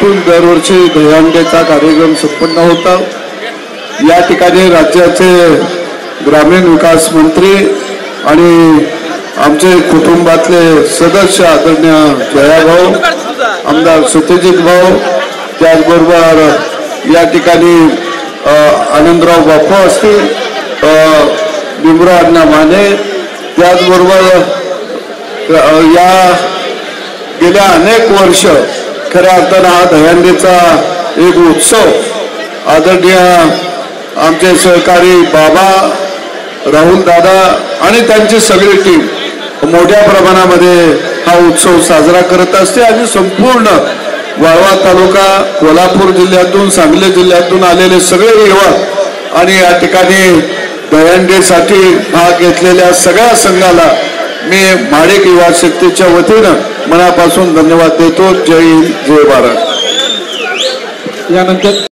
वर्षातून दरवर्षी दहीहंडीचा कार्यक्रम संपन्न होता। या ठिकाणी राज्याचे ग्रामीण विकास मंत्री आणि आमचे कुटुंबातले सदस्य आदरणीय जयाभाऊ, आमदार सत्यजित भाऊ, त्याचबरोबर या ठिकाणी आनंदराव बापू असतील, भीमराव अण्णा माने, त्याचबरोबर या गेल्या अनेक वर्ष खऱ्या अर्थानं हा दहीहंडीचा एक उत्सव आदरणीय आमचे सहकारी बाबा, राहुल दादा आणि त्यांची सगळी टीम मोठ्या प्रमाणामध्ये हा उत्सव साजरा करत असते आणि संपूर्ण वाळवा तालुका, कोल्हापूर जिल्ह्यातून, सांगली जिल्ह्यातून आलेले सगळे युवा आणि या ठिकाणी दहीहंडीसाठी भाग घेतलेल्या सगळ्या संघाला मी माडिक युवा शक्तीच्या वतीनं मनापासून धन्यवाद देतो। जय हिंद, जय भारत। यानंतर